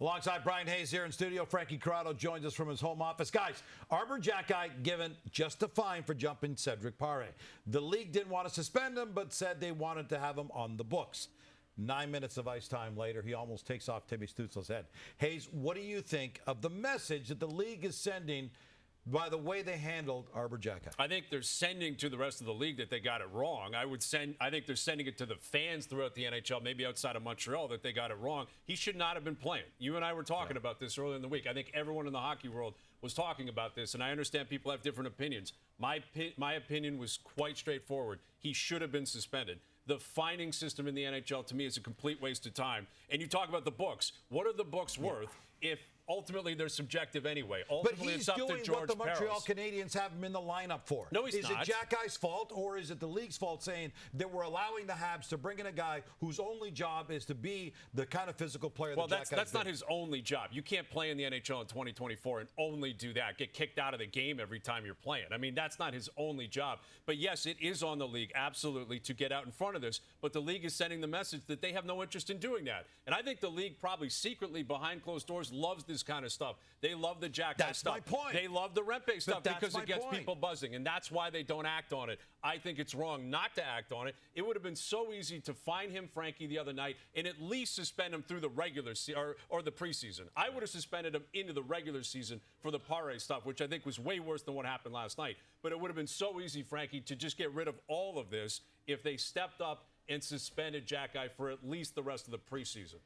Alongside Brian Hayes here in studio, Frankie Corrado joins us from his home office. Guys, Arber Xhekaj given just a fine for jumping Cedric Paré. The league didn't want to suspend him, but said they wanted to have him on the books. 9 minutes of ice time later, he almost takes off Timmy Stutzle's head. Hayes, what do you think of the message that the league is sending by the way they handled Arber Xhekaj? I think they're sending to the rest of the league that they got it wrong. I think they're sending it to the fans throughout the NHL, maybe outside of Montreal, that they got it wrong. He should not have been playing. You and I were talking about this earlier in the week. I think everyone in the hockey world was talking about this, and I understand people have different opinions. My opinion was quite straightforward. He should have been suspended. The fining system in the NHL, to me, is a complete waste of time. And you talk about the books. What are the books worth if ultimately they're subjective anyway? Ultimately, but he's it's up doing to George what the Montreal Parros. Canadiens have him in the lineup for. No, he's not. Is it Xhekaj's fault, or is it the league's fault saying that we're allowing the Habs to bring in a guy whose only job is to be the kind of physical player that Xhekaj is? That's not his only job. You can't play in the NHL in 2024 and only do that, get kicked out of the game every time you're playing. I mean, that's not his only job. But yes, it is on the league, absolutely, to get out in front of this. But the league is sending the message that they have no interest in doing that. And I think the league probably secretly behind closed doors loves this kind of stuff. They love the Xhekaj stuff. That's my point. They love the Rempe stuff because it gets point. people buzzing, and that's why they don't act on it. I think it's wrong not to act on it. It would have been so easy to fine him, Frankie, the other night, and at least suspend him through the regular or the preseason. I would have suspended him into the regular season for the Paré stuff, which I think was way worse than what happened last night. But it would have been so easy, Frankie, to just get rid of all of this if they stepped up and suspended Xhekaj for at least the rest of the preseason.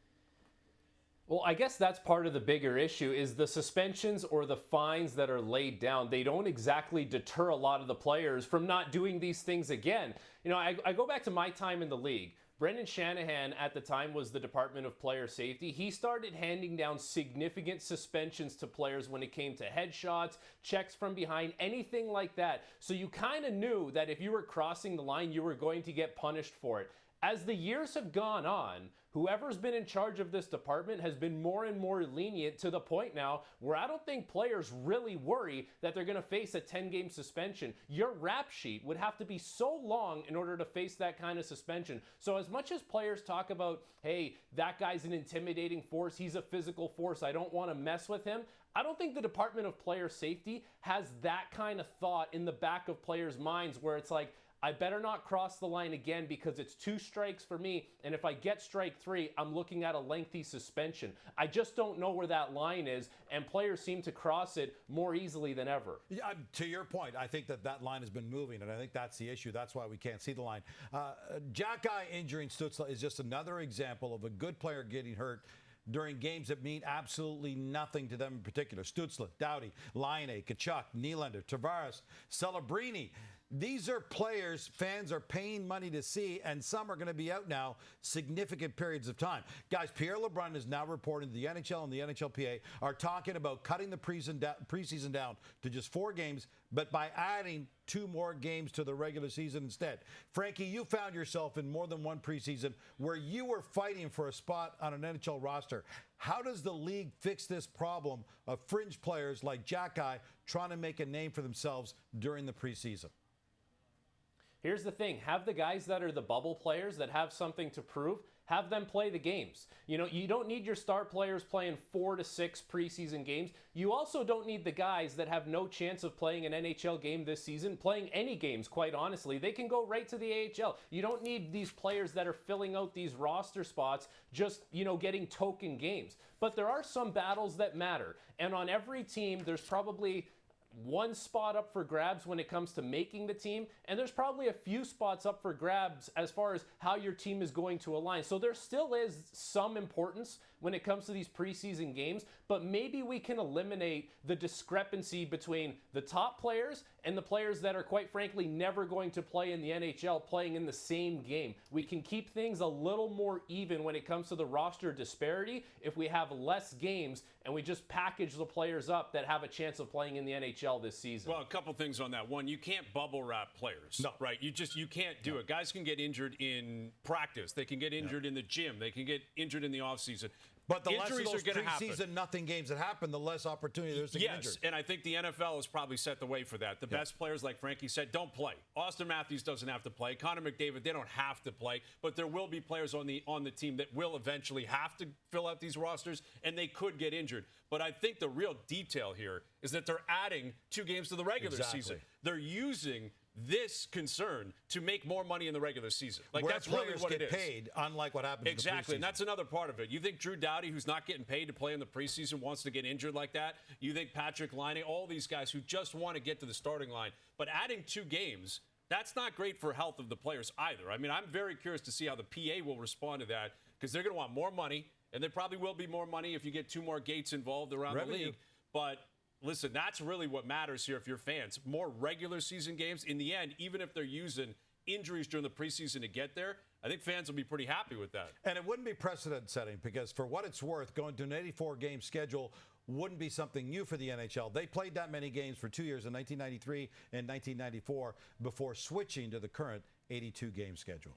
Well, I guess that's part of the bigger issue is the suspensions or the fines that are laid down. They don't exactly deter a lot of the players from not doing these things again. You know, I go back to my time in the league. Brendan Shanahan at the time was the Department of Player Safety. He started handing down significant suspensions to players when it came to headshots, checks from behind, anything like that. So you kind of knew that if you were crossing the line, you were going to get punished for it. As the years have gone on, whoever's been in charge of this department has been more and more lenient to the point now where I don't think players really worry that they're going to face a 10-game suspension. Your rap sheet would have to be so long in order to face that kind of suspension. So as much as players talk about, hey, that guy's an intimidating force, he's a physical force, I don't want to mess with him, I don't think the Department of Player Safety has that kind of thought in the back of players' minds where it's like, I better not cross the line again because it's 2 strikes for me, and if I get strike 3, I'm looking at a lengthy suspension. I just don't know where that line is, and players seem to cross it more easily than ever. Yeah, to your point, I think that line has been moving, and I think that's the issue. That's why we can't see the line. Xhekaj injuring Stutzle is just another example of a good player getting hurt during games that mean absolutely nothing to them in particular. Stutzle, Doughty, Laine, Tkachuk, Nylander, Tavares, Celebrini. These are players fans are paying money to see, and some are going to be out now significant periods of time. Guys, Pierre LeBrun is now reporting the NHL and the NHLPA are talking about cutting the preseason down to just 4 games, but by adding 2 more games to the regular season instead. Frankie, you found yourself in more than one preseason where you were fighting for a spot on an NHL roster. How does the league fix this problem of fringe players like Xhekaj trying to make a name for themselves during the preseason? Here's the thing, have the guys that are the bubble players that have something to prove, have them play the games. You know, you don't need your star players playing 4 to 6 preseason games. You also don't need the guys that have no chance of playing an NHL game this season, playing any games, quite honestly. They can go right to the AHL. You don't need these players that are filling out these roster spots just, you know, getting token games. But there are some battles that matter. And on every team, there's probably 1 spot up for grabs when it comes to making the team, and there's probably a few spots up for grabs as far as how your team is going to align. So there still is some importance when it comes to these preseason games, but maybe we can eliminate the discrepancy between the top players and the players that are, quite frankly, never going to play in the NHL playing in the same game. We can keep things a little more even when it comes to the roster disparity if we have less games and we just package the players up that have a chance of playing in the NHL this season. Well, a couple things on that. One, you can't bubble wrap players, right? You can't do it. Guys can get injured in practice. They can get injured in the gym. They can get injured in the offseason. But the less of Injuries those are going to happen. preseason nothing games that happen, the less opportunity there's to get injured. Yes, and I think the NFL has probably set the way for that. The best players, like Frankie said, don't play. Austin Matthews doesn't have to play. Connor McDavid, they don't have to play. But there will be players on the team that will eventually have to fill out these rosters, and they could get injured. But I think the real detail here is that they're adding 2 games to the regular season. They're using this concern to make more money in the regular season. Like, where that's really what it is. get paid, unlike what happens Exactly, in the preseason. and that's another part of it. You think Drew Doughty, who's not getting paid to play in the preseason, wants to get injured like that? You think Patrick Laine, all these guys who just want to get to the starting line, but adding 2 games, that's not great for health of the players either. I mean, I'm very curious to see how the PA will respond to that, because they're going to want more money, and there probably will be more money if you get 2 more gates involved around the league. But listen, that's really what matters here if you're fans. More regular season games. In the end, even if they're using injuries during the preseason to get there, I think fans will be pretty happy with that. And it wouldn't be precedent setting, because for what it's worth, going to an 84-game schedule wouldn't be something new for the NHL. They played that many games for 2 years in 1993 and 1994 before switching to the current 82-game schedule.